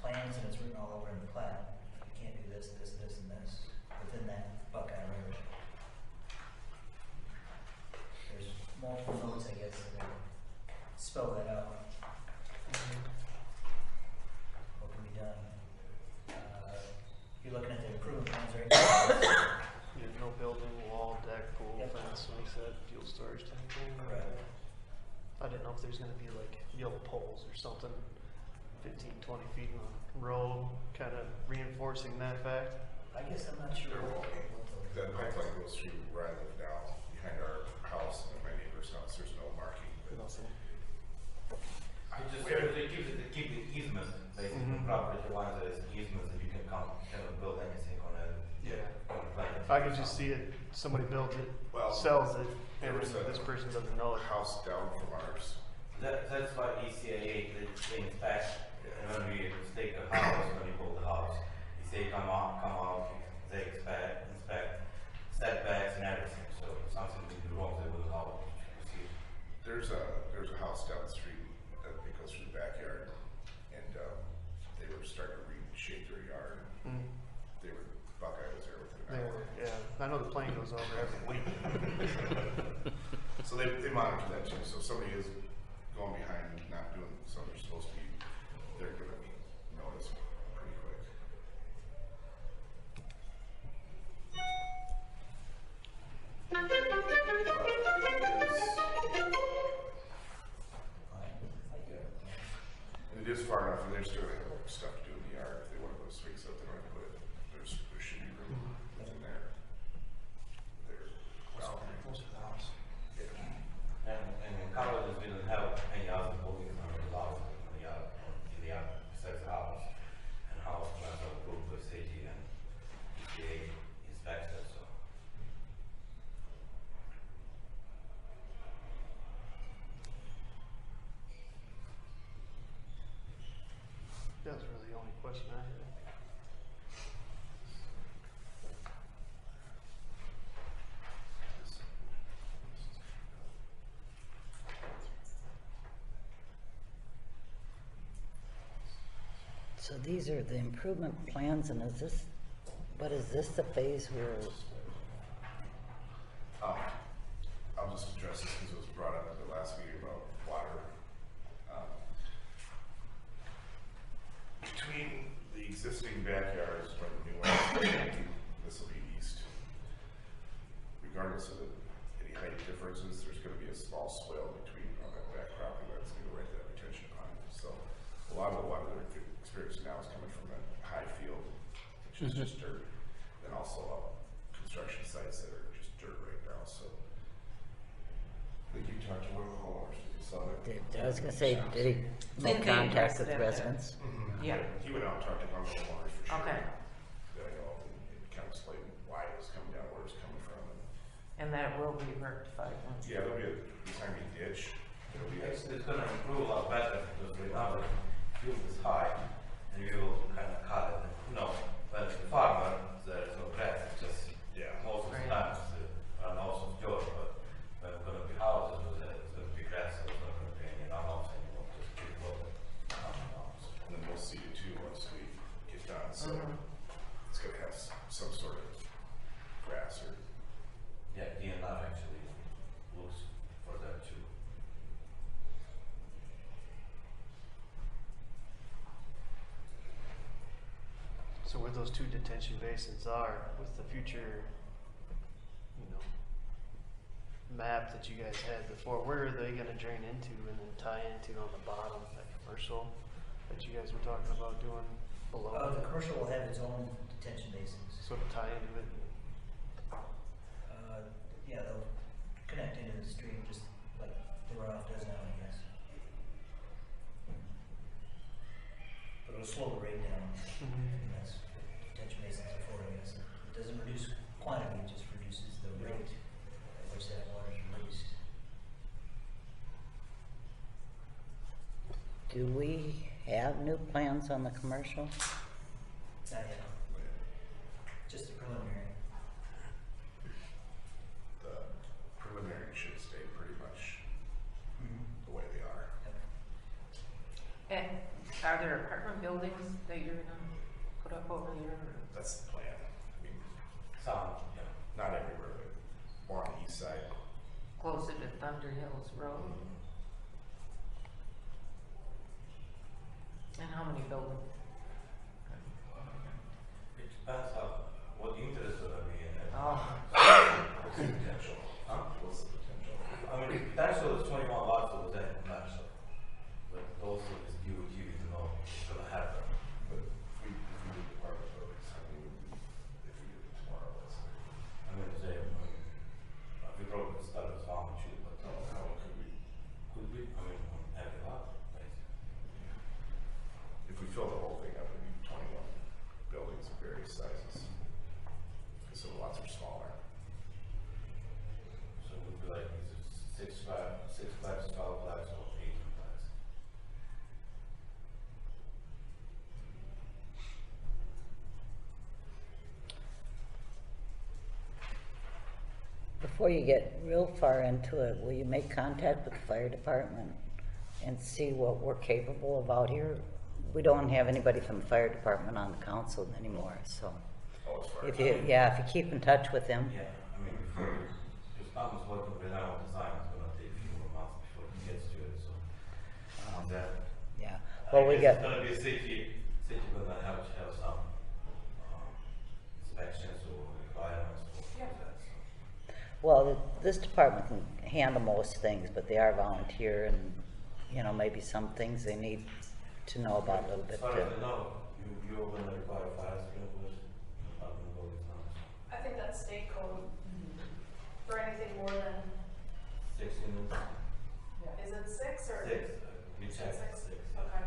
plans, and it's written all over in the plat. You can't do this, this, this, and this within that Buckeye Road. There's multiple notes, I guess, that spell that out. What can be done? You're looking at the improvement plans right now. You know, no building, wall, deck, pool, Yep. fence, like that, fuel storage tank, anything like Correct. that. I didn't know if there's gonna be like yellow poles or something, 15, 20 feet in a row, kinda reinforcing that fact. I guess I'm not sure. There will be. That pipeline goes through where I live now, behind our house and my neighbor's house. There's no marking. Nothing. I just keep the easement, basically, Mhm. property lines as easements, if you can build anything on it. Yeah. On a plan. I could just see it, somebody builds it, Well, sells it, there and was this person doesn't know it. house down from ours. That's why ECAA, they inspect, and when we stake the house, when we build the house, they come out, they inspect setbacks and everything, so if something could be wrong, they will how to proceed. There's a house down the street that goes through the backyard, and they were starting to reshape their yard. Mm. Buckeye was there within an There, hour. yeah, I know the plane goes over every week. So they monitor that too. So if somebody is going behind and not doing something they're supposed to be, they're giving notice pretty quick. So these are the improvement plans, and is this, what is this the phase where, I'll just address this because it was brought up at the last meeting about water. Between the existing backyards where the new one is, this will be east. Regardless of any height differences, there's going to be a small swale between on that back property line that's going to right to that retention pond. So a lot of the water that we're experiencing now is coming from that high field, which is just dirt, and also construction sites that are just dirt right now. So I think you talked to one of the homeowners, you saw that. I was gonna say, did he make They contact addressed with it at the- residents? Yeah. He went out and talked to one of the homeowners for sure. Okay. That I know, and kind of explained why it was coming down, where it's coming from. And that will be rectified. Yeah, there'll be a time you ditch. It'll be It's gonna improve a lot better because right now the fuel is high and you will kind of cut it. No, when it's a farmer, there is no grass, it's just, most of the Right. time it's a runoff of dirt, but when it's gonna be houses, it's gonna be grass, so it's not gonna be any runoff anymore, just keep water coming down. So, and then we'll see it too once we get done. So it's gonna have some sort of grass or. yeah, DNR actually looks for that too. So where those two detention basins are, with the future, map that you guys had before, where are they gonna drain into and then tie into on the bottom, that commercial that you guys were talking about doing below? The commercial will have its own detention basins. Sort of tie into it. Yeah, they'll connect into the stream just like the runoff does now, I guess. But it'll slow the rate down. And that's what detention basins are for, I guess. It doesn't reduce quantity, it just reduces the rate at which that water is released. Do we have new plans on the commercial? Not yet. Just the preliminary. The preliminary should stay pretty much the way they are. And are there apartment buildings that you're gonna put up over there? That's the plan. I mean, Some, yeah. not everywhere, but more on the east side. Closer to Thunder Hills Road? And how many buildings? It depends on what interest are we in it. Oh, What's the potential? Huh? What's the potential? I mean, potential is 21 lots of that commercial, but also is due to know it's gonna happen. But if we did apartment buildings, I mean, if we did it tomorrow, let's say, I'm gonna say, we probably start with one or two, but how could we? could be, I mean, every lot, basically. If we fill the whole thing up, it'd be 21 buildings of various sizes. Because some lots are smaller. So it would be like, is it 6 flags, 12 flags, or 18 flags? Before you get real far into it, will you make contact with the fire department and see what we're capable of out here? We don't have anybody from the fire department on the council anymore, so Oh, as far if as. you, if you keep in touch with them. Yeah, I mean, before, because Tom is working right now on design, it's gonna take a few more months before he gets to it, so. That. Yeah, well, we It's got, gonna be city gonna have to have some, inspections or requirements for that, so. well, this department can handle most things, but they are volunteer and, maybe some things they need to know about a little bit As far too. as I know, you're gonna require fire sprinklers, apartment buildings, I think that's state code for anything more than, 6 units. is it 6 or? 6, we checked 6. Okay.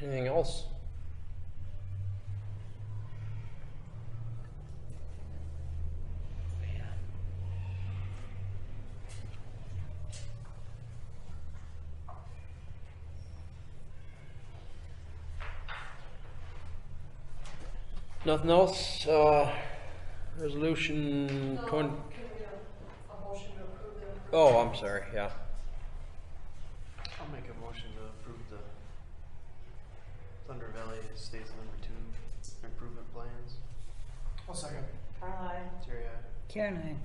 Anything else? Nothing else? Resolution No, 20. can we have a motion to approve Oh, I'm sorry, yeah. I'll make a motion to approve the Thunder Valley Estates #2 improvement plans. I'll second. Carl, I. Jerry, aye. Karen, I.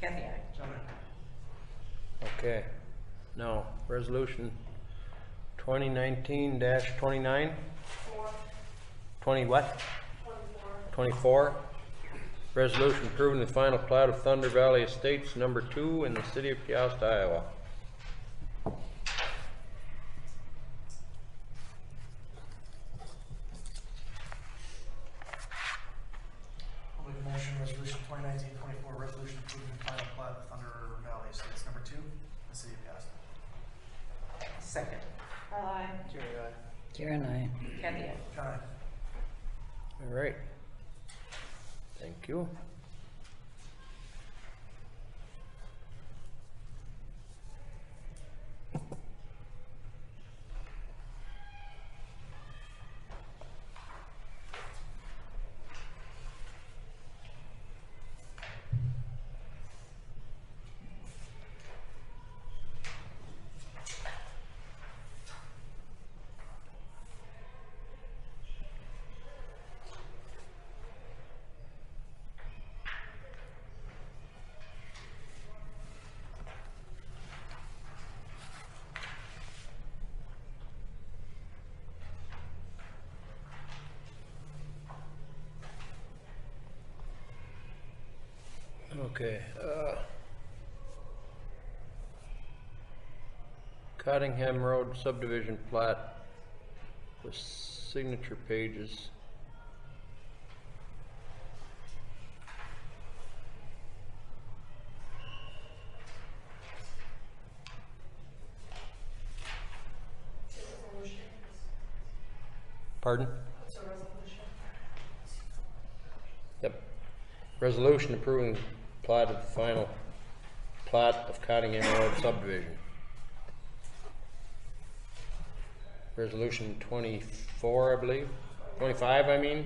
Kathy, I. John, I. Okay. Now, resolution 2019-29? 20 what? 24. Resolution approving the final plat of Thunder Valley Estates #2 in the city of Peosta, Iowa. I'll make a motion, resolution 2019-24, resolution approving the final plat of Thunder Valley Estates #2, the city of Peosta. Second. Carl, I. Jerry, aye. Karen, I. Kathy, I. John, I. All right. Thank you. Okay. Cottingham Road subdivision plat with signature pages. Pardon? Yep. Resolution approving plat of final plat of Cottingham Road subdivision. Resolution 24, I believe. 25, I mean.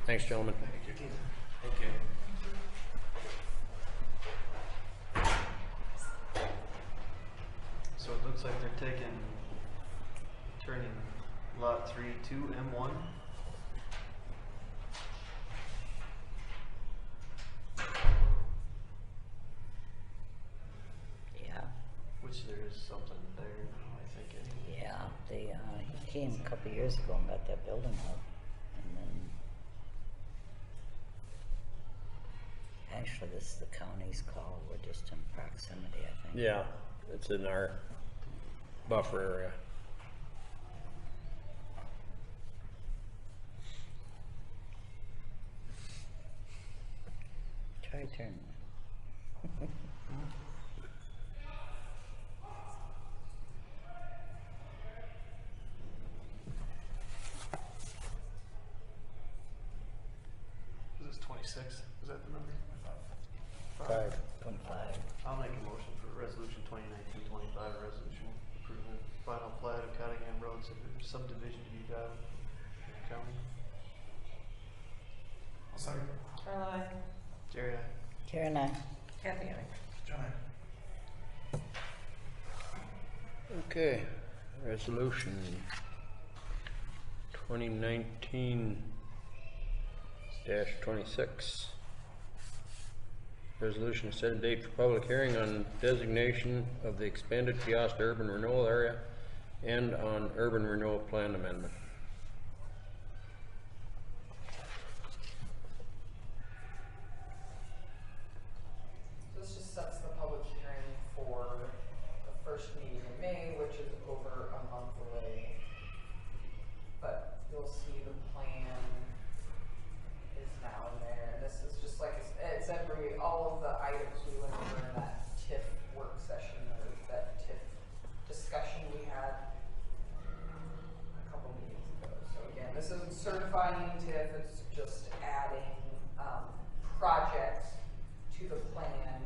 Thanks, gentlemen. Okay. So it looks like they're turning lot 3 to M1. Yeah, Which there is something there now, I think, anyway. yeah, they, he came a couple years ago and got that building up, and then actually this is the county's call, we're just in proximity, I think. Yeah, it's in our buffer area. Try turning it. Is this 26? Is that the number? Five. 25. I'll make a motion for resolution 2019-25, resolution approving final plat of Cottingham Road subdivision to be filed county. I'll second. Carl, I. Jerry, aye. Karen, I. Kathy, I. John, I. Okay, resolution 2019-26. Resolution to set a date for public hearing on designation of the expanded Peosta urban renewal area and on urban renewal plan amendment. This just sets the public hearing for the first meeting in May, which is over a month away. But you'll see the plan is now in there, and this is just like, it's all of the items we went over in that TIF work session, or that TIF discussion we had a couple meetings ago. So again, this isn't certifying TIF, it's just adding, projects to the plan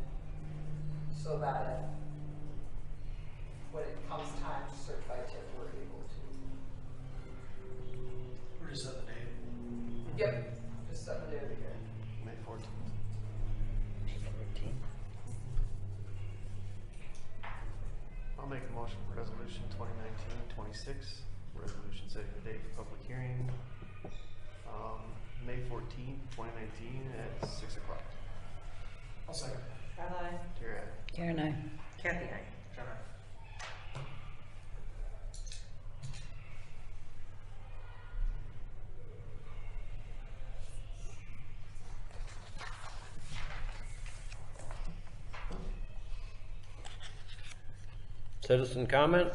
so that when it comes time to certify TIF, we're able to. We're just setting the date. Yep, just 7 days a year. May 14th. 14. I'll make a motion for resolution 2019-26, resolution setting the date for public hearing, May 14th, 2019 at 6 o'clock. I'll second. Aye. Tara. Karen, I. Kathy, I. John, aye. Citizen comment?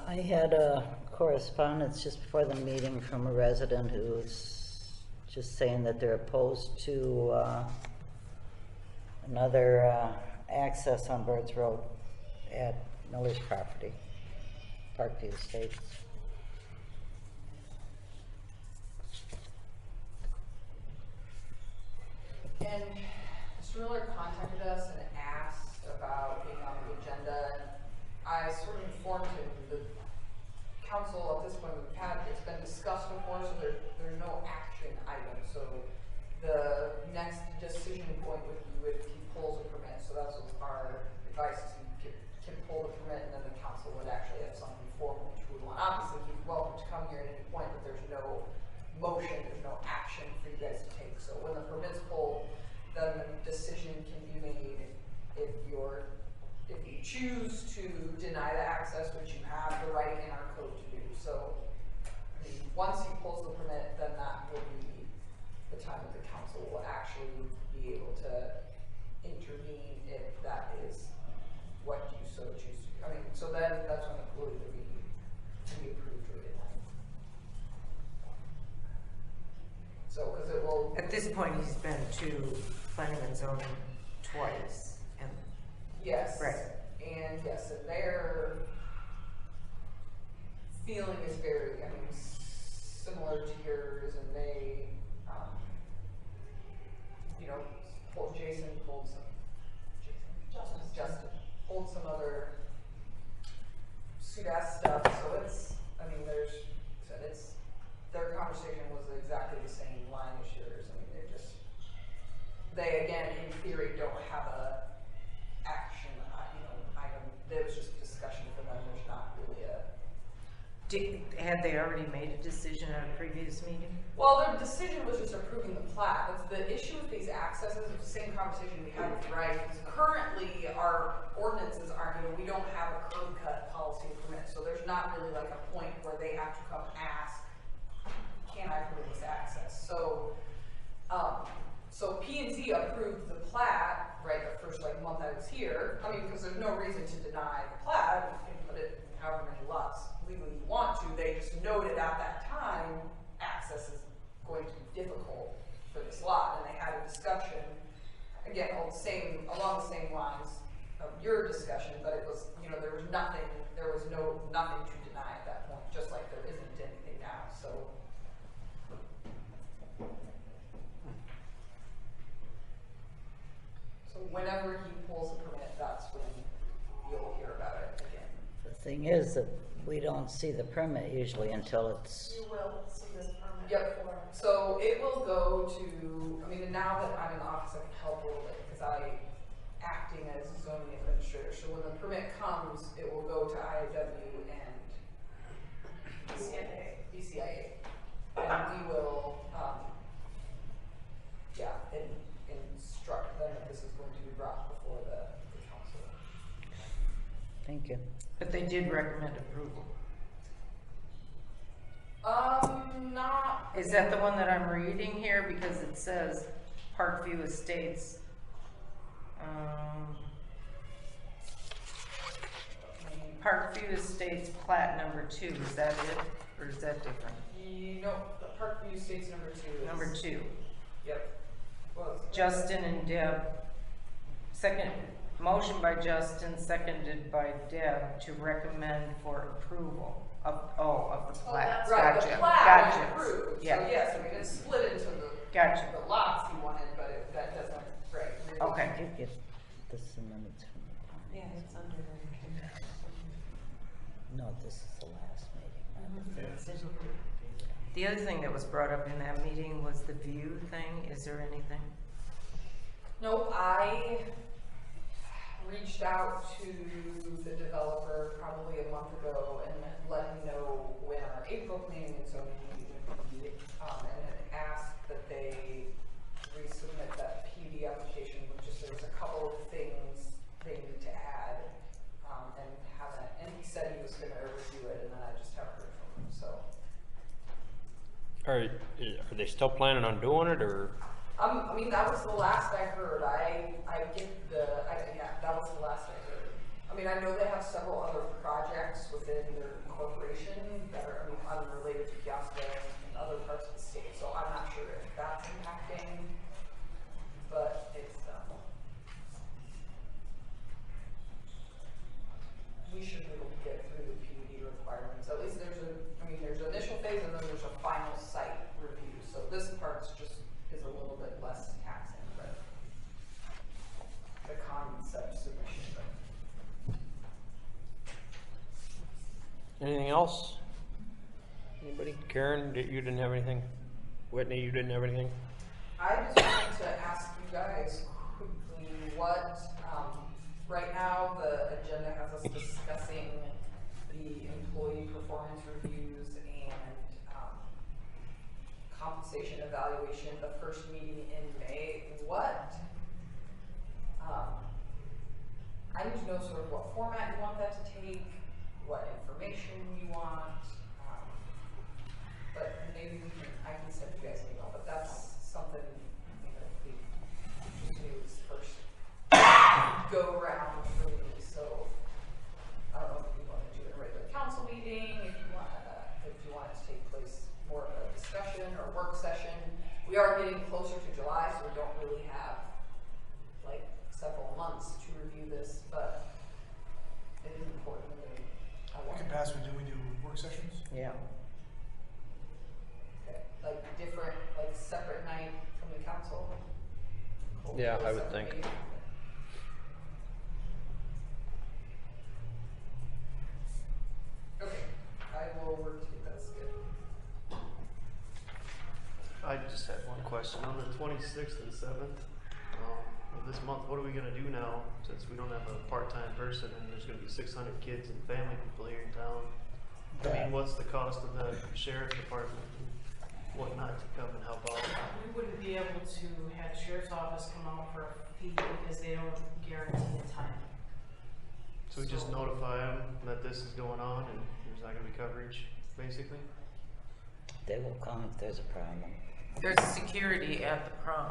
I had a correspondence just before the meeting from a resident who's just saying that they're opposed to another access on Birds Road at Miller's property, Parkview Estates. And Mr. Miller contacted us and asked about being on the agenda, and I sort of informed him the council at this point, it's been discussed before, so there's no action item. So the next decision point would be if he pulls a permit. So that's what our advice is, he can pull the permit, and then the council would actually have something formal which we would want. Obviously, he's welcome to come here at any point, but there's no motion, there's no action for you guys to take. So when the permit's pulled, then the decision can be made if you choose to deny the access, which you have the right in our code to do. So I mean, once he pulls the permit, then that will be the time that the council will actually be able to intervene if that is what you so choose to do. I mean, so then that's when the pool can be approved or denied. So, because it will. At this point, he's been to planning and zoning twice, and Yes. Right. And yes, and their feeling is very, I mean, similar to yours, and they, you know, Justin pulled some other SUDAS stuff, so it's, I mean, their conversation was exactly the same line as yours. I mean, they again, in theory, don't have a action, item. There was just discussion for them. There's not really a. had they already made a decision at a previous meeting? Well, their decision was just approving the plat. That's the issue with these accesses. It's the same conversation we had with Rice. Because currently, our ordinances aren't. We don't have a curb cut policy permit, so there's not really like a point where they have to come ask, "Can I permit this access?" So. So P&Z approved the plat, right, the first month I was here. I mean, because there's no reason to deny the plat. You can put it in however many lots legally you want to. They just noted at that time access is going to be difficult for this lot, and they had a discussion again along the same lines of your discussion, but it was, there was nothing to deny at that point, just like there isn't anything now. So. So whenever he pulls a permit, that's when you'll hear about it again. The thing is that we don't see the permit usually until it's. You will see this permit. Yep. So it will go to, I mean, and now that I'm in the office, I can help a little bit because I acting as zoning administrator. So when the permit comes, it will go to IAW and BCIA. And we will, instruct them that this is going to be brought before the council. Thank you. But they did recommend approval. Not. Is that the one that I'm reading here? Because it says Parkview Estates. Parkview Estates plat number 2. Is that it, or is that different? No, the Parkview Estates number 2 is. Number 2. Yep. Well, Justin and Deb. Second motion by Justin, seconded by Deb to recommend for approval of the plat. right, Gotcha. the plat Gotcha. was approved. Yeah. So yes, I mean, it's split into the. Gotcha. The lots he wanted, but that doesn't, right. Okay. Did you get this amendment from the plan? Yeah, it's under. No, this is the last meeting. The other thing that was brought up in that meeting was the view thing. Is there anything? Nope, I reached out to the developer probably a month ago and let him know when our April planning and zoning meeting would be, and had asked that they resubmit that PUD application, which is there's a couple of things they need to add, and haven't, and he said he was gonna review it, and then I just haven't heard from him, so. Are they still planning on doing it, or? I mean, that was the last I heard. Yeah, that was the last I heard. I mean, I know they have several other projects within their corporation that are, I mean, unrelated to Peosta and other parts of the state, so I'm not sure if that's impacting, but it's, we should be able to get through the PUD requirements. At least there's there's an initial phase and then there's a final site review, so this part's just is a little bit less taxing, but the concept submission. Anything else? Anybody? Karen, you didn't have anything? Whitney, you didn't have anything? I just wanted to ask you guys quickly what, right now the agenda has us discussing the employee performance reviews and compensation evaluation, the first meeting in May. I need to know sort of what format you want that to take, what information you want, but maybe I can send you guys an email, but that's something, we just do this first go around for me, so I don't know if you want to do a regular council meeting, if you want it to take place more of a discussion or work session. We are getting closer to July, so we don't really have like several months to review this, but it is important to me. In capacity, do we do work sessions? Yeah. Okay. Like different, like separate night from the council? Yeah, I would Separate think. meeting? Okay, I will work to get that scheduled. I just had one question. On the 26th and 7th of this month, what are we going to do now since we don't have a part-time person and there's going to be 600 kids and family people here in town? I mean, what's the cost of the sheriff's department and whatnot to come and help out? We wouldn't be able to have the sheriff's office come out for a fee because they don't guarantee a time. So we just notify them that this is going on and there's not going to be coverage, basically? They will come if there's a problem. There's security at the prom.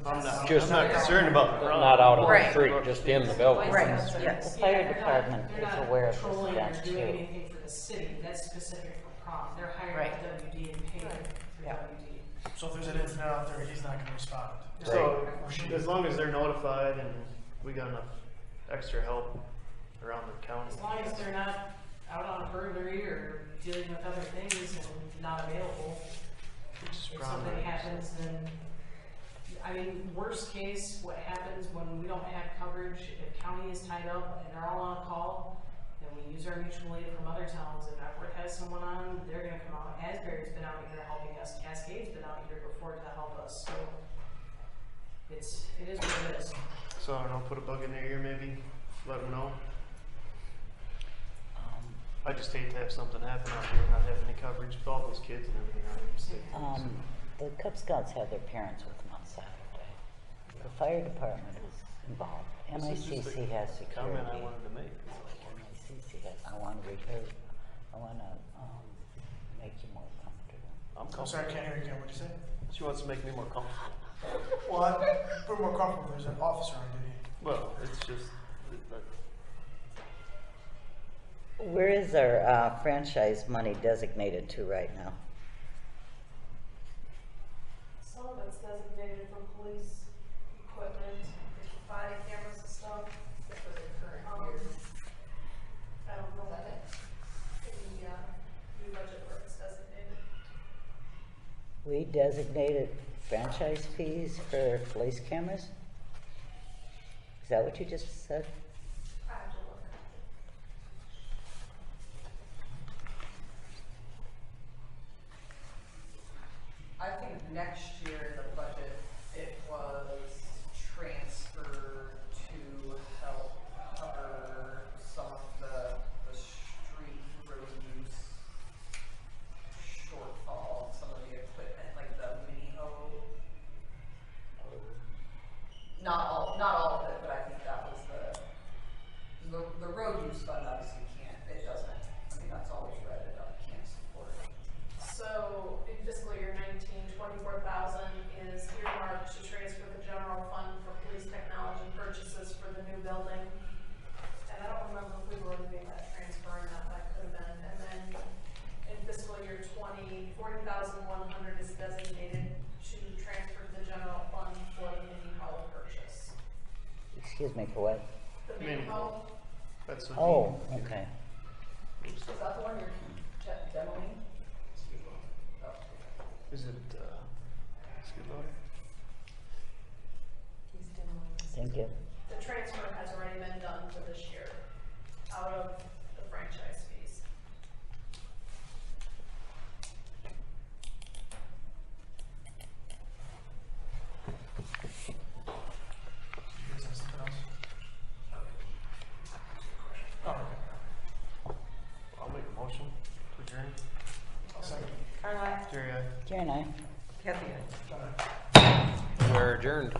I'm not Just- concerned about the prom. Not out on the Right. street, just in the building. Right. The Yes. fire They're department they're is not aware of this patrolling or event doing too. anything for the city. That's specific for prom. They're hired Right. by WD and paid for Yeah. WD. So if there's an incident out there, he's not gonna respond. So, as long as they're notified and we got enough extra help around the county. As long as they're not out on a burglary or dealing with other things and not available. Just If prom something night. happens, then, I mean, worst case, what happens when we don't have coverage, if county is tied up and they're all on call, then we use our mutual aid from other towns. If Everett has someone on, they're gonna come out. Asbury's been out here helping us. Cascade's been out here before to help us, so it is what it is. So I don't know, put a bug in their ear maybe, let them know. I just hate to have something happen out here and not have any coverage with all those kids and everything. The Cub Scouts had their parents with them on Saturday. The fire department is involved. This is just NICC has a comment I security. wanted to make. NICC has, I wanna make you more comfortable. I'm I'm sorry, I can't hear you again. What'd you say? She wants to make me more comfortable. Well, we're more comfortable. There's an officer on duty. Well, it's just, Where is our franchise money designated to right now? Some of it's designated for police equipment, for body cameras and stuff. For the current year. I don't know Is that it? the, new budget where it's designated. We designated franchise fees for police cameras? Is that what you just said? I have to look. next year in the budget, it was transferred to help cover some of the street road use shortfall, some of the equipment, like the mini hoe. Not all of it, but I think that was the road use fund obviously it doesn't, I mean, that's always read it up, can't support it. So in fiscal year 19, 24,000 is earmarked to transfer the general fund for police technology purchases for the new building. And I don't remember if we were doing that transfer or not, that could have been. And then in fiscal year 20, 40,100 is designated to transfer to the general fund for the mini hoe purchase. Excuse me, for what? The mini hoe, That's what Oh, okay. Is that the one you're demoing? Oh. Is it, skid loader? he's demoing this. Thank you. The transfer has already been done for this year, out of the franchise fees. You guys have something else? Oh, okay. I'll make a motion to adjourn. I'll second. Carla? Jerry, aye. Karen, I. Kathy, Done. We're adjourned.